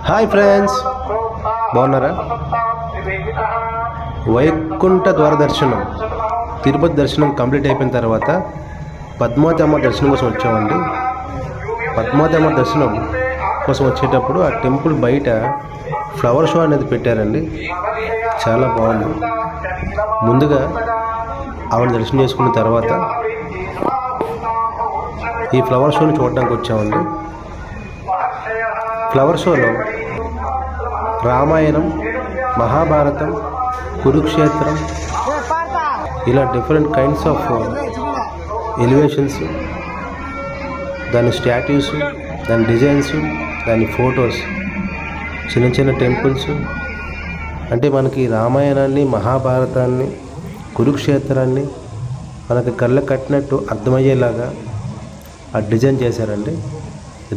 Hi friends, బాగున్నారా? వైకుంఠ ద్వార దర్శనం, తిరుపతి దర్శనం కంప్లీట్ అయిపోయిన తర్వాత పద్మావతి అమ్మ దర్శనం కోసం వచ్చామండి. పద్మావతి అమ్మ దర్శనం కోసం వచ్చేటప్పుడు ఆ టెంపుల్ బయట ఫ్లవర్ షో అనేది పెట్టారండి. చాలా బాగుంది. ముందుగా ఆవిడ దర్శనం చేసుకున్న తర్వాత ఈ ఫ్లవర్ షోని చూడడానికి వచ్చామండి. ఫ్లవర్ షోలో రామాయణం, మహాభారతం, కురుక్షేత్రం ఇలా డిఫరెంట్ కైండ్స్ ఆఫ్ ఎలివేషన్స్, దాని స్టాట్యూస్, దాని డిజైన్స్, దాని ఫొటోస్, చిన్న చిన్న టెంపుల్స్, అంటే మనకి రామాయణాన్ని, మహాభారతాన్ని, కురుక్షేత్రాన్ని మనకి కళ్ళ కట్టినట్టు అర్థమయ్యేలాగా ఆ డిజైన్ చేశారండి.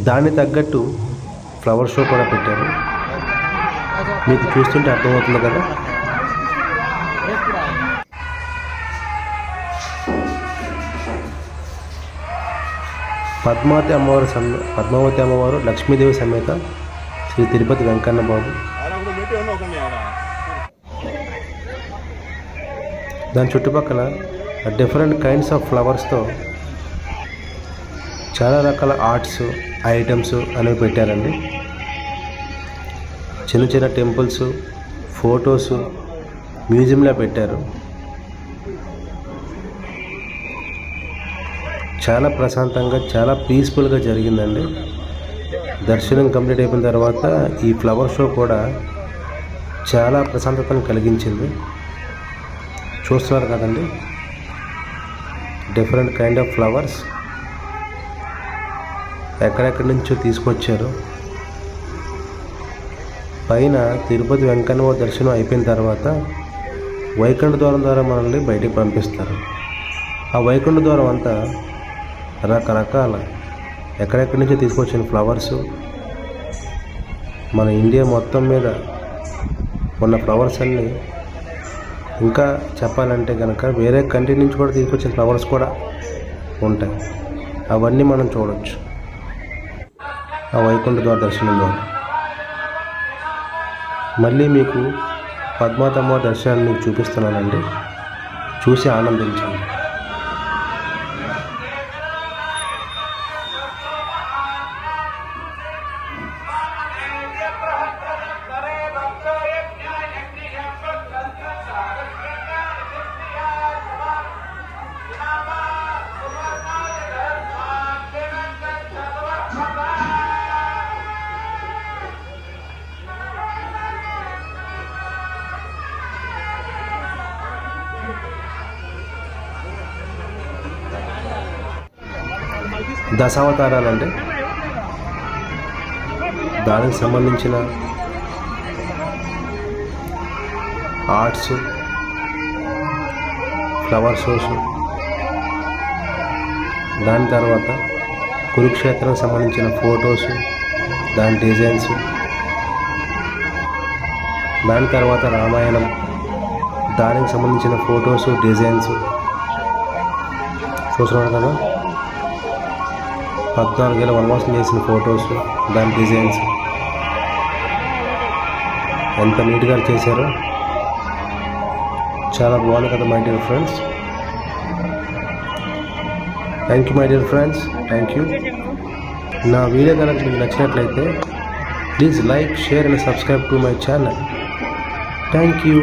దానికి తగ్గట్టు ఫ్లవర్ షో కూడా పెట్టారు. మీకు చూస్తుంటే అర్థమవుతుంది కదా. పద్మావతి అమ్మవారు లక్ష్మీదేవి సమేత శ్రీ తిరుపతి వెంకన్న బాబు. దాని చుట్టుపక్కల డిఫరెంట్ కైండ్స్ ఆఫ్ ఫ్లవర్స్తో చాలా రకాల ఆర్ట్స్ ఐటమ్స్ అనేవి పెట్టారండి. చిన్న చిన్న టెంపుల్స్, ఫొటోస్ మ్యూజియంలో పెట్టారు. చాలా ప్రశాంతంగా, చాలా పీస్ఫుల్గా జరిగిందండి. దర్శనం కంప్లీట్ అయిపోయిన తర్వాత ఈ ఫ్లవర్ షో కూడా చాలా ప్రశాంతతను కలిగించింది. చూస్తున్నారు కదండి, డిఫరెంట్ కైండ్ ఆఫ్ ఫ్లవర్స్ ఎక్కడెక్కడి నుంచో తీసుకొచ్చారు. పైన తిరుపతి వెంకన్న దర్శనం అయిపోయిన తర్వాత వైకుంఠ ద్వారం ద్వారా మనల్ని బయటికి పంపిస్తారు. ఆ వైకుంఠ ద్వారం అంతా రకరకాల ఎక్కడెక్కడి నుంచో తీసుకొచ్చిన ఫ్లవర్స్, మన ఇండియా మొత్తం మీద ఉన్న ఫ్లవర్స్ అన్నీ, ఇంకా చెప్పాలంటే కనుక వేరే కంట్రీ నుంచి కూడా తీసుకొచ్చిన ఫ్లవర్స్ కూడా ఉంటాయి. అవన్నీ మనం చూడవచ్చు ఆ వైకుంఠ ద్వార దర్శనంలో. మళ్ళీ మీకు పద్మావతి అమ్మ దర్శనాన్ని మీకు చూపిస్తున్నానండి. చూసి ఆనందించండి. దశావతారాలండి, దానికి సంబంధించిన ఆర్ట్స్, ఫ్లవర్ షోస్, దాని తర్వాత కురుక్షేత్రానికి సంబంధించిన ఫొటోస్, దాని డిజైన్స్, దాని తర్వాత రామాయణం, దానికి సంబంధించిన ఫొటోస్, డిజైన్స్ చూస్తున్నారు కదా. 14 ఏళ్ళ వనవాసం చేసిన ఫొటోస్, దాని డిజైన్స్ ఎంత నీట్గా చేశారో. చాలా బాగుంది కదా my dear friends. Thank you my dear friends, thank you. నా వీడియో కనుక మీకు నచ్చినట్లయితే please like, share and subscribe to my channel. Thank you.